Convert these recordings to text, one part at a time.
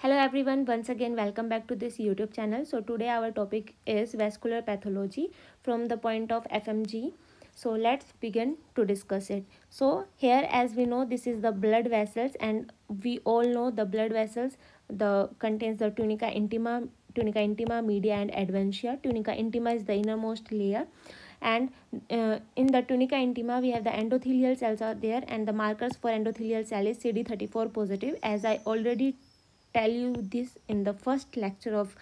Hello everyone, once again welcome back to this YouTube channel. So today our topic is vascular pathology from the point of FMG. So let's begin to discuss it. So here, as we know, this is the blood vessels, and we all know the blood vessels the contains the tunica intima, media and adventitia. Tunica intima is the innermost layer, and in the tunica intima we have the endothelial cells are there, and the markers for endothelial cell is CD34 positive, as I already tell you this in the first lecture of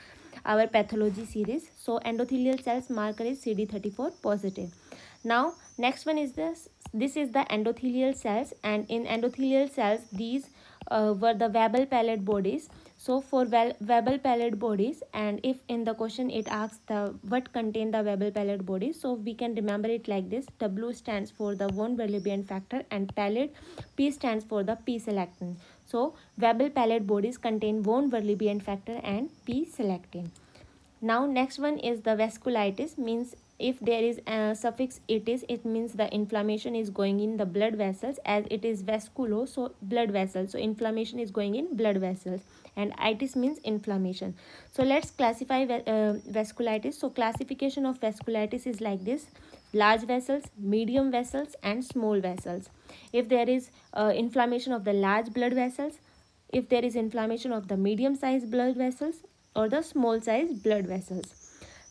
our pathology series. So endothelial cells marker is CD34 positive. Now next one is this is the endothelial cells, and in endothelial cells these were the Weber palette bodies. So for Weber palette bodies, and if in the question it asks the what contain the Weber palette bodies, so we can remember it like this: W stands for the von Willebrand factor, and palette P stands for the P-selectin. So Weber palette bodies contain von Willebrand factor and P-selectin. Now next one is the vasculitis, means if there is a suffix itis, it means the inflammation is going in the blood vessels, as it is vasculo, so blood vessels, so inflammation is going in blood vessels, and itis means inflammation. So let's classify vasculitis. So classification of vasculitis is like this: large vessels, medium vessels and small vessels. If there is inflammation of the large blood vessels, if there is inflammation of the medium sized blood vessels or the small size blood vessels.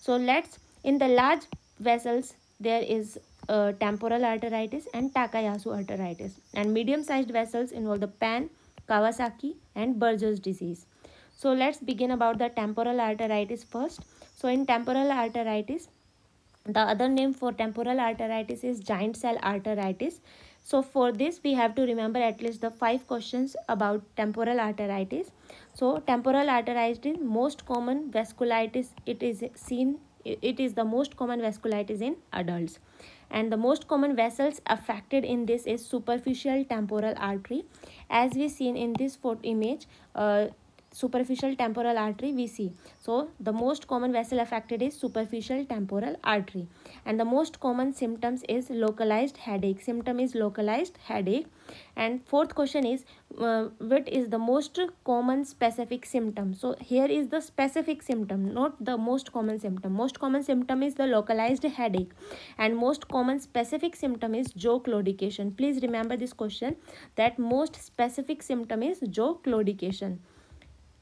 So let's, in the large vessels there is temporal arteritis and Takayasu arteritis, and medium sized vessels involve the Pan, Kawasaki and Burgess disease. So let's begin about the temporal arteritis first. So in temporal arteritis, the other name for temporal arteritis is giant cell arteritis. So for this we have to remember at least the 5 questions about temporal arteritis. So temporal arteritis, most common vasculitis, it is the most common vasculitis in adults, and the most common vessels affected in this is superficial temporal artery. As we seen in this photo image, superficial temporal artery we see. So the most common vessel affected is superficial temporal artery, and the most common symptoms is localized headache. Symptom is localized headache. And fourth question is what is the most common specific symptom. So here is the specific symptom, not the most common symptom. Most common symptom is the localized headache, and most common specific symptom is jaw claudication. Please remember this question, that most specific symptom is jaw claudication.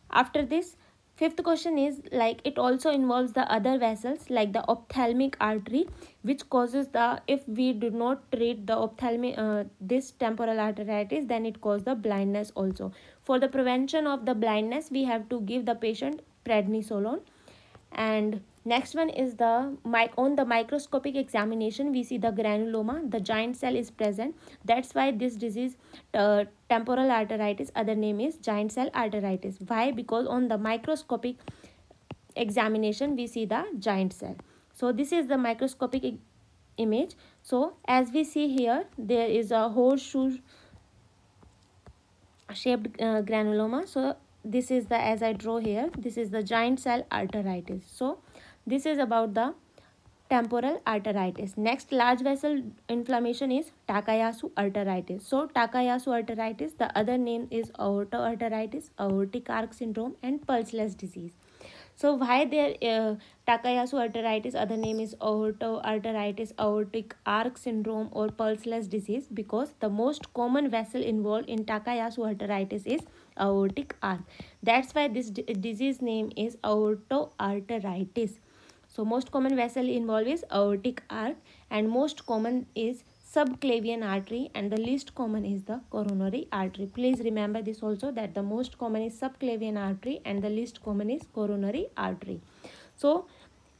After this, fifth question is like it also involves the other vessels like the ophthalmic artery, which causes the, if we do not treat the ophthalmic this temporal arteritis, then it causes the blindness also. For the prevention of the blindness, we have to give the patient prednisolone. And next one is on the microscopic examination we see the granuloma, the giant cell is present. That's why this disease, temporal arteritis, other name is giant cell arteritis. Why? Because on the microscopic examination we see the giant cell. So this is the microscopic image. So as we see here, there is a horseshoe shaped granuloma. So this is the, as I draw here, this is the giant cell arteritis. So this is about the temporal arteritis. Next large vessel inflammation is Takayasu arteritis. So Takayasu arteritis, the other name is aortoarteritis, aortic arc syndrome and pulseless disease. So why there Takayasu arteritis, other name is aortoarteritis, aortic arc syndrome or pulseless disease? Because the most common vessel involved in Takayasu arteritis is aortic arc. That's why this disease name is aortoarteritis. So most common vessel involved is aortic arc, and most common is subclavian artery, and the least common is the coronary artery. Please remember this also, that the most common is subclavian artery and the least common is coronary artery. So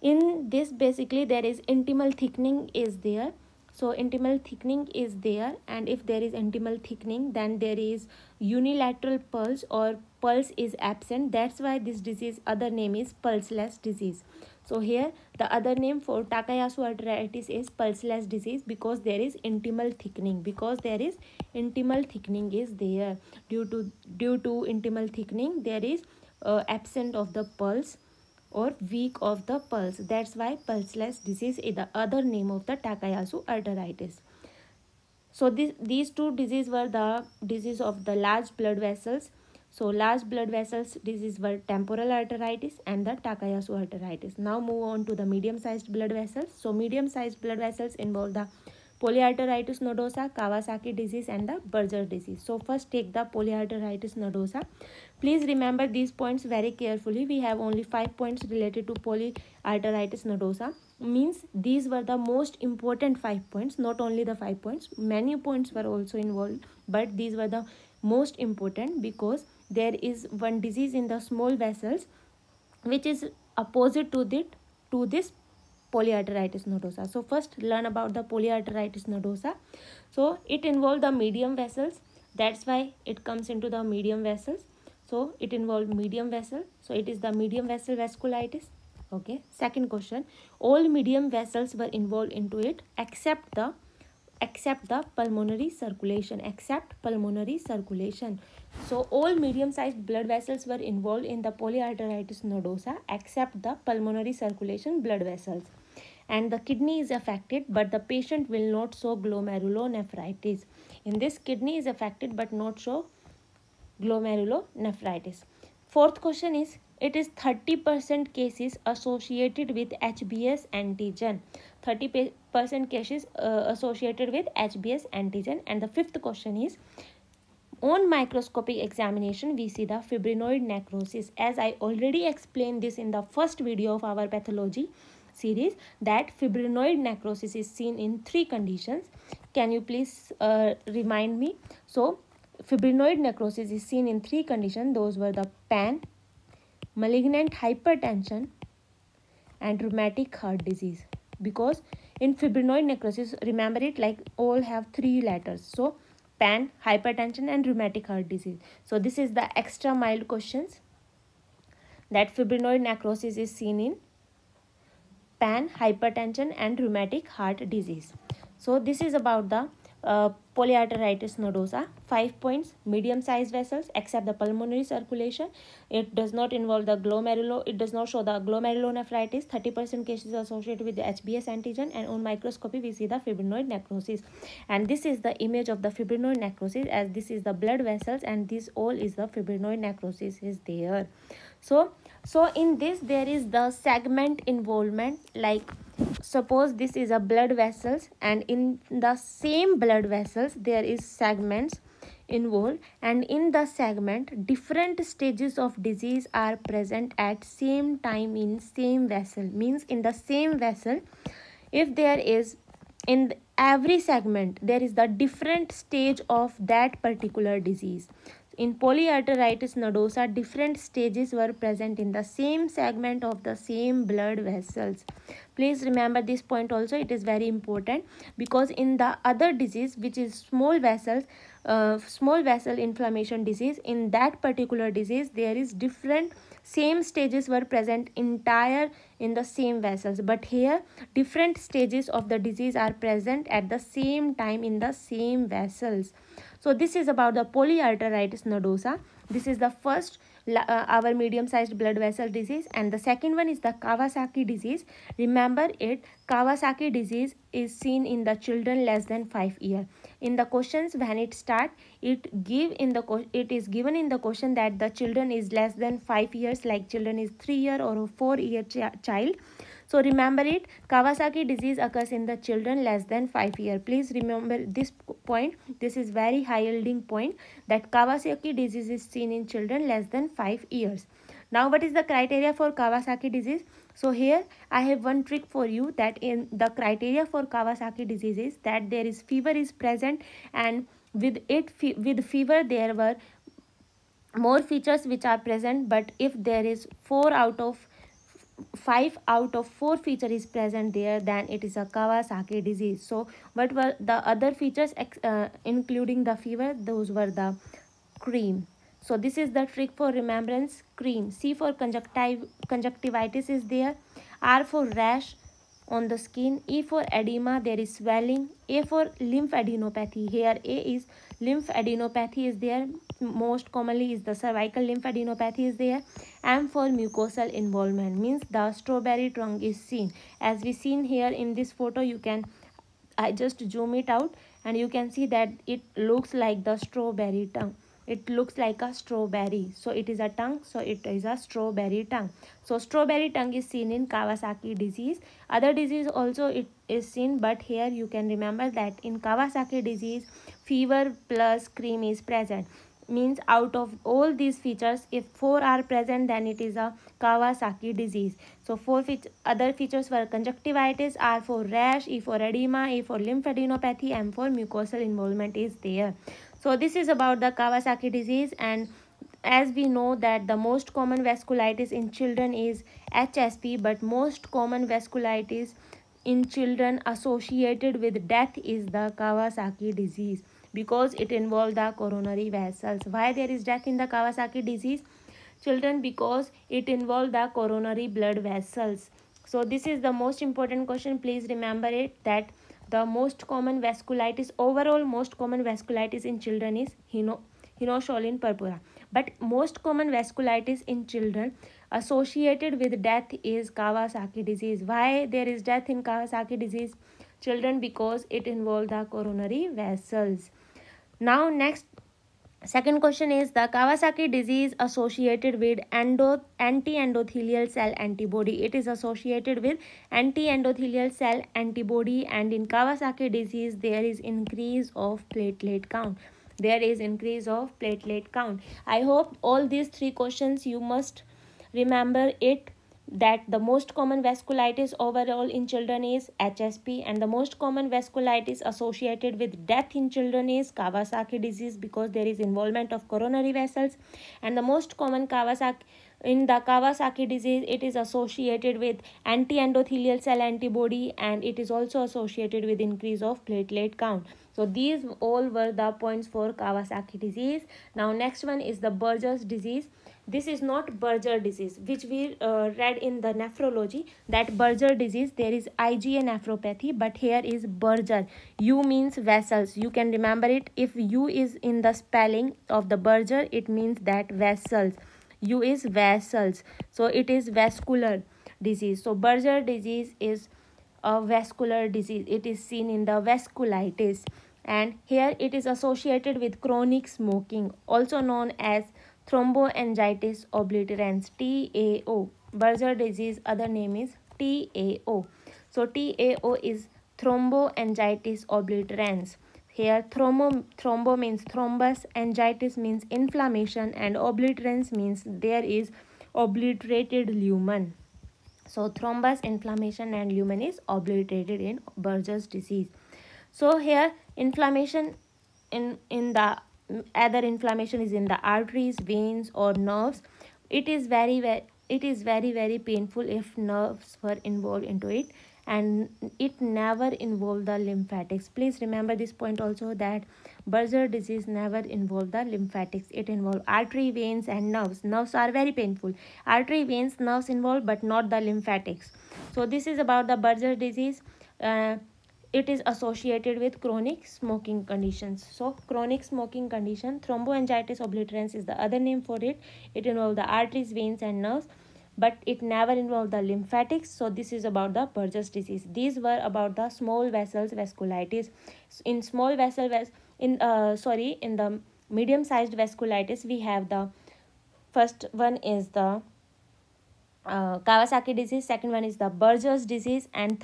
in this basically there is intimal thickening is there. So intimal thickening is there, and if there is intimal thickening, then there is unilateral pulse or pulse is absent. That's why this disease other name is pulseless disease. So here the other name for Takayasu arteritis is pulseless disease, because there is intimal thickening, because there is intimal thickening is there. Due to intimal thickening there is absent of the pulse or weak of the pulse. That's why pulseless disease is the other name of the Takayasu arteritis. So these two diseases were the disease of the large blood vessels. So large blood vessels disease were temporal arteritis and the Takayasu arteritis. Now move on to the medium sized blood vessels. So medium sized blood vessels involve the polyarteritis nodosa, Kawasaki disease and the Berger disease. So first take the polyarteritis nodosa. Please remember these points very carefully. We have only 5 points related to polyarteritis nodosa. Means these were the most important 5 points, not only the 5 points. Many points were also involved, but these were the most important because there is one disease in the small vessels which is opposite to this polyarteritis nodosa. So first learn about the polyarteritis nodosa. So it involved the medium vessels, that's why it comes into the medium vessels. So it involved medium vessel, so it is the medium vessel vasculitis. Okay, second question, all medium vessels were involved into it except the pulmonary circulation, So all medium sized blood vessels were involved in the polyarteritis nodosa except the pulmonary circulation blood vessels. And the kidney is affected, but the patient will not show glomerulonephritis. In this, kidney is affected but not show glomerulonephritis. Fourth question is, it is 30% cases associated with HBS antigen. 30% cases associated with HBS antigen. And the fifth question is, on microscopic examination we see the fibrinoid necrosis. As I already explained this in the first video of our pathology series, that fibrinoid necrosis is seen in 3 conditions. Can you please remind me? So fibrinoid necrosis is seen in 3 conditions. Those were the PAN, malignant hypertension and rheumatic heart disease. Because in fibrinoid necrosis, remember it, like all have 3 letters. So PAN, hypertension and rheumatic heart disease. So this is the extra mild questions, that fibrinoid necrosis is seen in PAN, hypertension and rheumatic heart disease. So this is about the polyarteritis nodosa. 5 points, medium sized vessels except the pulmonary circulation. It does not involve the it does not show the glomerulonephritis. 30% cases associated with the HBS antigen, and on microscopy we see the fibrinoid necrosis. And this is the image of the fibrinoid necrosis, as this is the blood vessels and this all is the fibrinoid necrosis is there. So in this there is the segment involvement, like suppose this is a blood vessels and in the same blood vessels there is segments involved, and in the segment different stages of disease are present at same time in same vessel. Means in the same vessel, if there is in every segment there is the different stage of that particular disease. In polyarteritis nodosa, different stages were present in the same segment of the same blood vessels. Please remember this point also, it is very important, because in the other disease which is small vessel inflammation disease, in that particular disease there is different same stages were present entire in the same vessels, but here different stages of the disease are present at the same time in the same vessels. So this is about the polyarteritis nodosa. This is the first our medium sized blood vessel disease, and the second one is the Kawasaki disease. Remember it, Kawasaki disease is seen in the children less than 5 years. In the questions when it start, it is given in the question that the children is less than 5 years, like children is 3 year or a 4 year child. So remember it, Kawasaki disease occurs in the children less than 5 years. Please remember this point. This is very high yielding point, that Kawasaki disease is seen in children less than 5 years. Now what is the criteria for Kawasaki disease? So here I have one trick for you, that in the criteria for Kawasaki disease is that there is fever is present, and with fever there were more features which are present, but if there is 5 out of 4 feature is present there, then it is a Kawasaki disease. So what were the other features including the fever? Those were the cream. So this is the trick for remembrance, cream. C for conjunctivitis is there. R for rash on the skin. E for edema, there is swelling. A for lymphadenopathy, here A is lymphadenopathy is there. Most commonly is the cervical lymphadenopathy is there. M for mucosal involvement, means the strawberry tongue is seen, as we seen here in this photo. I just zoom it out and you can see that it looks like the strawberry tongue. it looks like a strawberry. So it is a tongue, so it is a strawberry tongue. So strawberry tongue is seen in Kawasaki disease. Other disease also it is seen, but here you can remember that in Kawasaki disease, fever plus cream is present. Means out of all these features, if 4 are present, then it is a Kawasaki disease. So 4 other features were conjunctivitis, R for rash, E for edema, A for lymphadenopathy, M for mucosal involvement is there. So this is about the Kawasaki disease. And as we know that the most common vasculitis in children is HSP, but most common vasculitis in children associated with death is the Kawasaki disease, because it involves the coronary vessels. Why there is death in the Kawasaki disease children? Because it involves the coronary blood vessels. So this is the most important question. Please remember it, that the most common vasculitis, overall most common vasculitis in children is Hinoshulin purpura, but most common vasculitis in children associated with death is Kawasaki disease. Why there is death in Kawasaki disease children? Because it involves the coronary vessels. Now next, second question is the Kawasaki disease associated with anti-endothelial cell antibody. It is associated with anti-endothelial cell antibody, and in Kawasaki disease there is increase of platelet count. There is increase of platelet count. I hope all these 3 questions you must remember it, that the most common vasculitis overall in children is HSP, and the most common vasculitis associated with death in children is Kawasaki disease, because there is involvement of coronary vessels. And the most common Kawasaki disease, it is associated with anti-endothelial cell antibody, and it is also associated with increase of platelet count. So these all were the points for Kawasaki disease. Now next one is the Buerger's disease. This is not Buerger disease, which we read in the nephrology, that Buerger disease there is IgA nephropathy, but here is Buerger. U means vessels. You can remember it. If U is in the spelling of the Buerger, it means that vessels. U is vessels. So it is vascular disease. So Buerger disease is a vascular disease. It is seen in the vasculitis, and here it is associated with chronic smoking, also known as thromboangiitis obliterans, TAO. Buerger disease other name is TAO. So TAO is thromboangiitis obliterans. Here thrombo means thrombus, angiitis means inflammation, and obliterans means there is obliterated lumen. So thrombus, inflammation, and lumen is obliterated in Buerger's disease. So here inflammation in the either inflammation is in the arteries, veins, or nerves. It is very very painful if nerves were involved into it, and it never involved the lymphatics. Please remember this point also, that Buerger disease never involved the lymphatics. It involved artery, veins, and nerves. Nerves are very painful. Artery, veins, nerves involved, but not the lymphatics. So this is about the Buerger disease. It is associated with chronic smoking conditions. So chronic smoking condition, thromboangiitis obliterans is the other name for it. It involves the arteries, veins, and nerves, but it never involved the lymphatics. So this is about the Buerger's disease. These were about the small vessels vasculitis. In small vessel in the medium sized vasculitis, we have the first one is the Kawasaki disease, second one is the Buerger's disease, and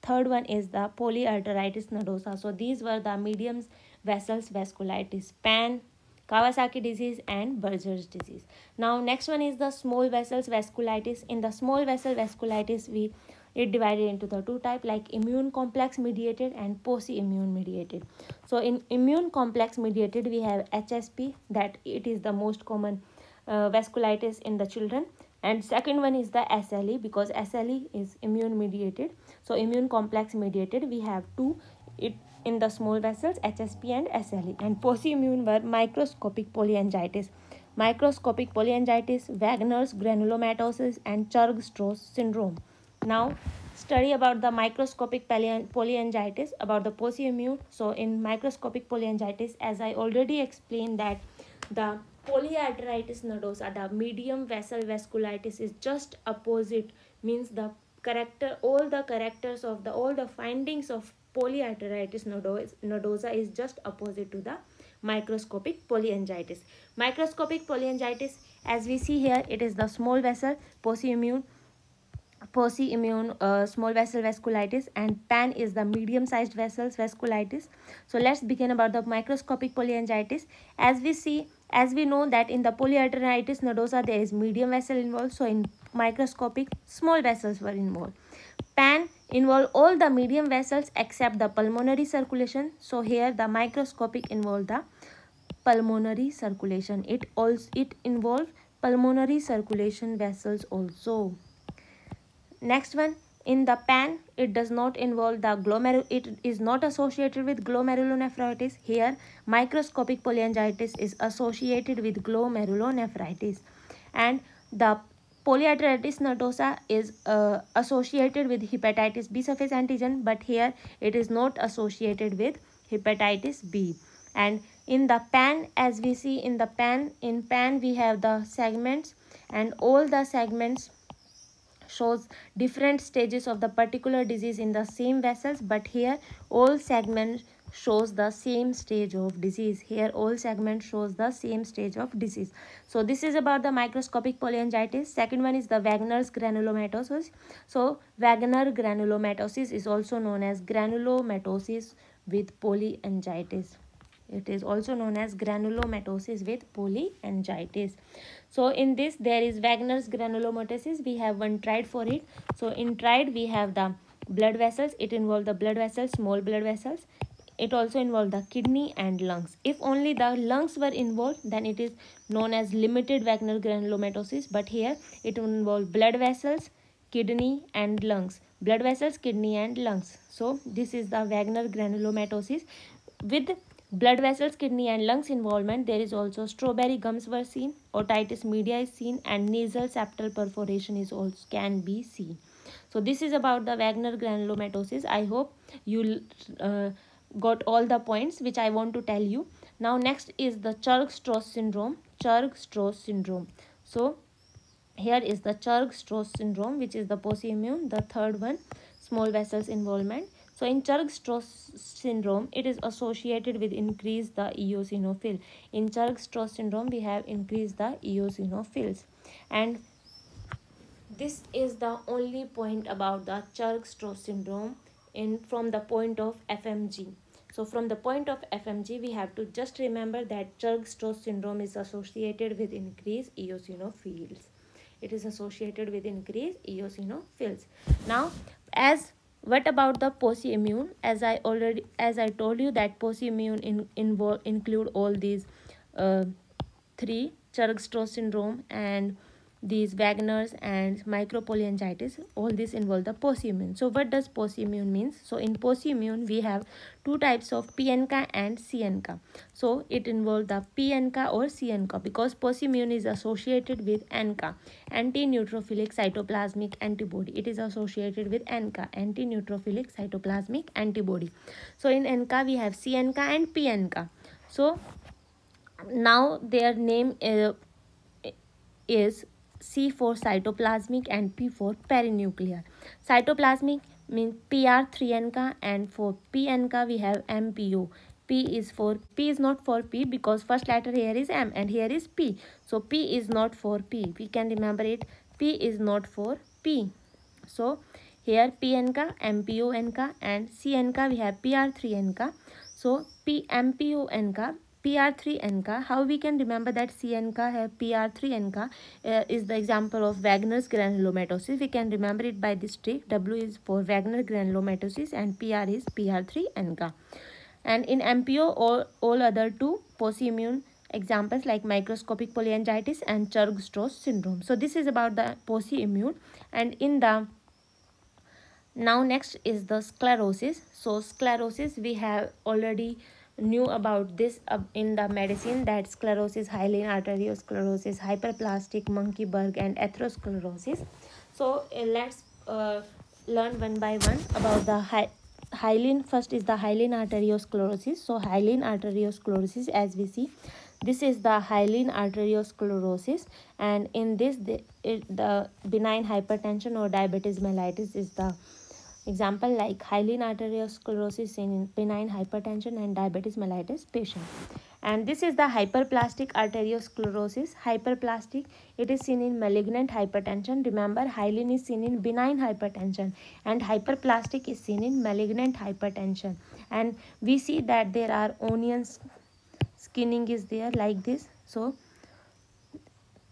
third one is the polyarteritis nodosa. So these were the medium vessels vasculitis: PAN, Kawasaki disease, and Buerger's disease. Now next one is the small vessels vasculitis. In the small vessel vasculitis, it divided into the 2 types, like immune complex mediated and post-immune mediated. So in immune complex mediated, we have HSP, that it is the most common vasculitis in the children. And second one is the SLE, because SLE is immune mediated. So immune complex mediated, we have 2 in the small vessels, HSP and SLE. And post-immune were microscopic polyangiitis, Wagner's granulomatosis, and Churg-Strauss syndrome. Now study about the microscopic polyangiitis, about the post-immune. So in microscopic polyangiitis, as I already explained, that the polyarteritis nodosa, the medium vessel vasculitis, is just opposite, means the all the findings of polyarteritis nodosa is just opposite to the microscopic polyangiitis. Microscopic polyangiitis, as we see here, it is the small vessel post-immune small vessel vasculitis, and pan is the medium sized vessels vasculitis. So let's begin about the microscopic polyangiitis. As we know that in the polyarteritis nodosa there is medium vessel involved, so in microscopic small vessels were involved. Pan involve all the medium vessels except the pulmonary circulation, so here the microscopic involve the pulmonary circulation. It involves pulmonary circulation vessels also. Next one, in the pan, it does not involve the it is not associated with glomerulonephritis. Here, microscopic polyangiitis is associated with glomerulonephritis, and the polyarteritis nodosa is associated with hepatitis B surface antigen, but here it is not associated with hepatitis B. And in the pan, as we see in the pan, we have the segments, and all the segments shows different stages of the particular disease in the same vessels, but here all segments shows the same stage of disease. Here all segments shows the same stage of disease. So this is about the microscopic polyangiitis. Second one is the Wagner's granulomatosis. So Wagner granulomatosis is also known as granulomatosis with polyangiitis. It is also known as granulomatosis with polyangiitis. So in this there is Wagner's granulomatosis. We have one triad for it. So in triad we have the blood vessels. It involves the blood vessels, small blood vessels. It also involves the kidney and lungs. If only the lungs were involved, then it is known as limited Wagner granulomatosis. But here it involves blood vessels, kidney and lungs. Blood vessels, kidney and lungs. So this is the Wagner granulomatosis. With blood vessels, kidney and lungs involvement, there is also strawberry gums were seen, otitis media is seen, and nasal septal perforation is also can be seen. So this is about the Wagner granulomatosis. I hope you got all the points which I want to tell you. Now next is the Churg-Strauss syndrome. Churg-Strauss syndrome. So here is the Churg-Strauss syndrome, which is the post-immune. The third one, small vessels involvement. So in Churg-Strauss syndrome, it is associated with increase the eosinophil. In Churg-Strauss syndrome, we have increased the eosinophils. And this is the only point about the Churg-Strauss syndrome from the point of FMG. So from the point of FMG, we have to just remember that Churg-Strauss syndrome is associated with increased eosinophils. It is associated with increased eosinophils. Now, what about the post-immune? As I told you that post-immune include all these three, Churg-Strauss syndrome and these Wagner's and micropolyangiitis. All this involve the post-immune. So what does post-immune means? So in post-immune we have two types of PNK and CNK. So it involves the PNK or CNK because post-immune is associated with NK, anti-neutrophilic cytoplasmic antibody. It is associated with NK, anti-neutrophilic cytoplasmic antibody. So in NK we have CNK and PNK. So now their name is C for cytoplasmic and P for perinuclear. Cytoplasmic means PR3NK, and for PNK we have MPO. P is not for P because first letter here is M and here is P. So P is not for P. We can remember it. P is not for P. So here PNK, MPO-NK, and CNK we have PR3NK. So MPO-NK, PR3NK. How we can remember that CNK have PR3NK is the example of Wagner's granulomatosis. We can remember it by this trick. W is for Wagner granulomatosis and PR is PR3NK. And in MPO, all other two post-immune examples like microscopic polyangiitis and Churg-Strauss syndrome. So this is about the post-immune. And in the now next is the sclerosis. So sclerosis we have already knew about this in the medicine, that sclerosis, hyaline arteriosclerosis, hyperplastic, Monckeberg and atherosclerosis. So let's learn one by one about the hyaline. First is the hyaline arteriosclerosis. So hyaline arteriosclerosis, as we see, this is the hyaline arteriosclerosis, and in this the benign hypertension or diabetes mellitus is the example, like hyaline arteriosclerosis in benign hypertension and diabetes mellitus patient. And this is the hyperplastic arteriosclerosis. Hyperplastic, it is seen in malignant hypertension. Remember, hyaline is seen in benign hypertension and hyperplastic is seen in malignant hypertension. And we see that there are onion skinning is there like this. So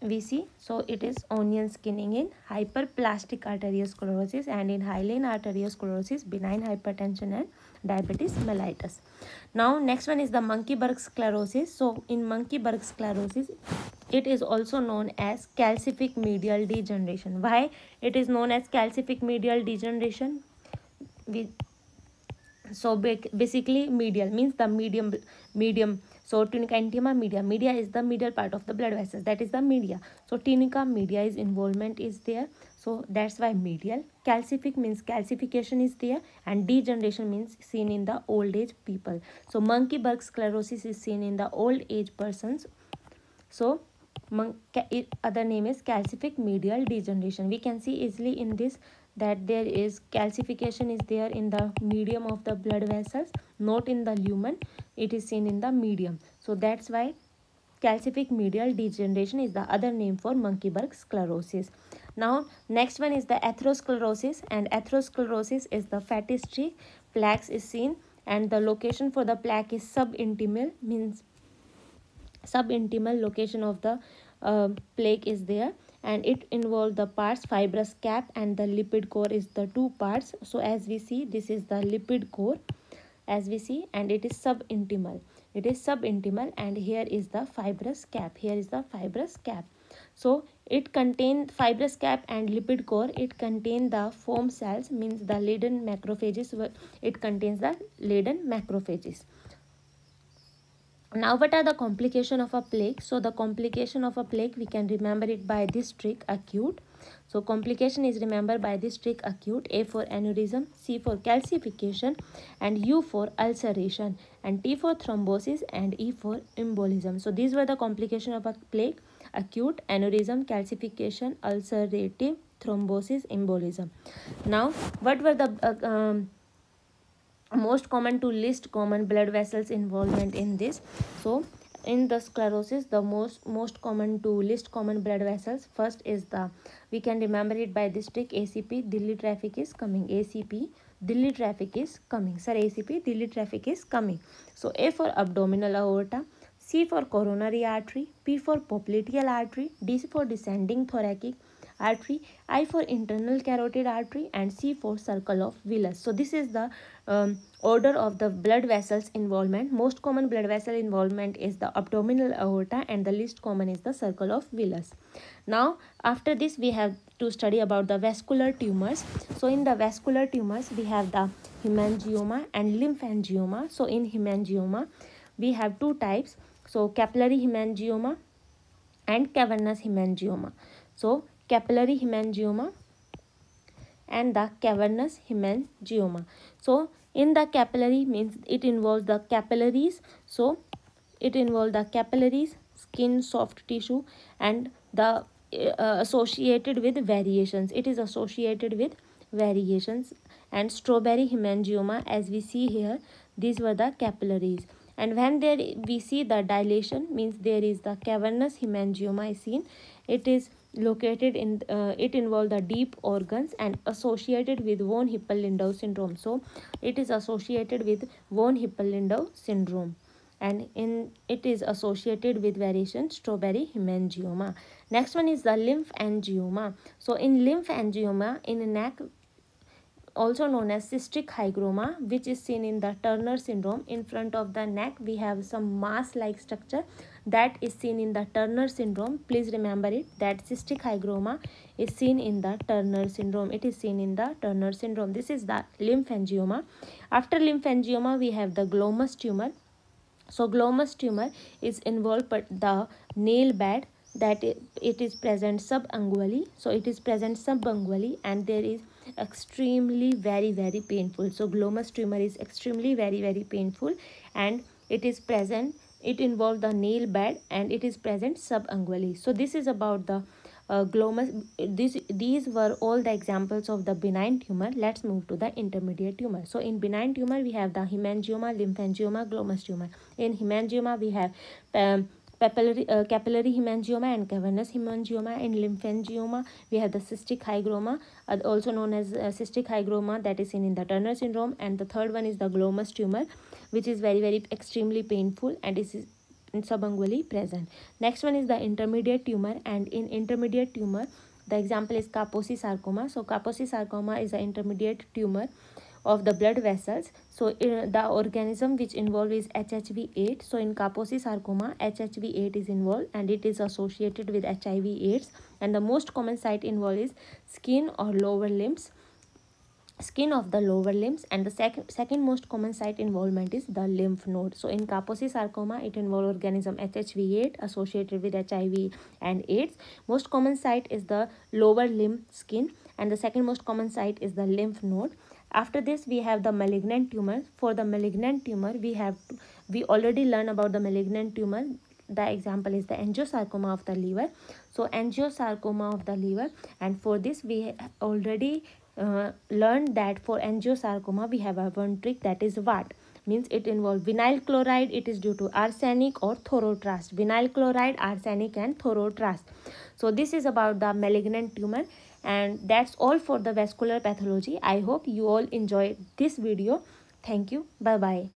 we see, so it is onion skinning in hyperplastic arteriosclerosis, and in hyaline arteriosclerosis, benign hypertension and diabetes mellitus. Now next one is the Monkeyberg sclerosis. So in Monkeyberg sclerosis, it is also known as calcific medial degeneration. Why it is known as calcific medial degeneration? So basically medial means the medium. So tunica intima media is the middle part of the blood vessels, that is the media. So tunica media's involvement is there, so that's why medial. Calcific means calcification is there, and degeneration means seen in the old age people. So Monkeyberg sclerosis is seen in the old age persons. So other name is calcific medial degeneration. We can see easily in this that there is calcification is there in the medium of the blood vessels, not in the lumen. It is seen in the medium. So that's why calcific medial degeneration is the other name for Monkeyberg sclerosis. Now next one is the atherosclerosis, and atherosclerosis is the fatty streak. Plaques is seen, and the location for the plaque is subintimal, means subintimal location of the plaque is there, and it involves the parts fibrous cap and the lipid core is the two parts. So as we see, this is the lipid core as we see, and it is subintimal. It is subintimal, and here is the fibrous cap. Here is the fibrous cap. So it contains fibrous cap and lipid core. It contains the foam cells, means the Leyden macrophages. It contains the Leyden macrophages. Now what are the complications of a plaque? So the complication of a plaque, we can remember it by this trick, acute. So complication is remembered by this trick, acute. A for aneurysm, C for calcification, and U for ulceration, and T for thrombosis, and E for embolism. So these were the complications of a plaque: acute, aneurysm, calcification, ulcerative, thrombosis, embolism. Now what were the most common to least common blood vessels involvement in this? So in the sclerosis, the most common to least common blood vessels, first is the, we can remember it by this trick, ACP, Delhi traffic is coming. ACP, Delhi traffic is coming. Sir, ACP, Delhi traffic is coming. So A for abdominal aorta, C for coronary artery, P for popliteal artery, D for descending thoracic artery, I for internal carotid artery, and C for circle of Willis. So this is the order of the blood vessels involvement. Most common blood vessel involvement is the abdominal aorta, and the least common is the circle of Willis. Now after this, we have to study about the vascular tumors. So in the vascular tumors, we have the hemangioma and lymphangioma. So in hemangioma, we have two types. So capillary hemangioma and cavernous hemangioma. So capillary hemangioma and the cavernous hemangioma. So in the capillary means it involves the capillaries. So it involves the capillaries, skin, soft tissue, and the associated with variations. It is associated with variations. And strawberry hemangioma, as we see here, these were the capillaries. And when there we see the dilation, means there is the cavernous hemangioma is seen. It is located in it involves the deep organs and associated with von Hippel-Lindau syndrome. So it is associated with von Hippel-Lindau syndrome, and it is associated with variation strawberry hemangioma. Next one is the lymphangioma. So in lymphangioma in neck, also known as cystic hygroma, which is seen in the Turner syndrome. In front of the neck, we have some mass-like structure that is seen in the Turner syndrome. Please remember it, that cystic hygroma is seen in the Turner syndrome. It is seen in the Turner syndrome. This is the lymphangioma. After lymphangioma, we have the glomus tumor. So glomus tumor is involved but the nail bed, that it is present subungually. So it is present subungually, and there is extremely very painful. So glomus tumor is extremely very painful, and it is present, it involves the nail bed, and it is present subungually. So this is about the glomus. These were all the examples of the benign tumor. Let's move to the intermediate tumor. So in benign tumor we have the hemangioma, lymphangioma, glomus tumor. In hemangioma we have capillary hemangioma and cavernous hemangioma. In lymphangioma we have the cystic hygroma, also known as cystic hygroma, that is seen in the Turner syndrome. And the third one is the glomus tumor, which is very extremely painful and is subungually present. Next one is the intermediate tumor, and in intermediate tumor the example is Kaposi sarcoma. So Kaposi sarcoma is an intermediate tumor of the blood vessels. So the organism which involved is HHV8. So in Kaposi sarcoma, HHV8 is involved and it is associated with HIV/AIDS. And the most common site involved is skin or lower limbs, skin of the lower limbs. And the second most common site involvement is the lymph node. So in Kaposi sarcoma, it involves organism HHV8 associated with HIV and AIDS. Most common site is the lower limb skin, and the second most common site is the lymph node. After this we have the malignant tumor. For the malignant tumor we already learned about the malignant tumor. The example is the angiosarcoma of the liver. So angiosarcoma of the liver, and for this we already learned that for angiosarcoma we have a one trick, that is what means it involves vinyl chloride. It is due to arsenic or thorotrust. Vinyl chloride, arsenic and thorotrust. So this is about the malignant tumor, and that's all for the vascular pathology. I hope you all enjoyed this video. Thank you. Bye bye.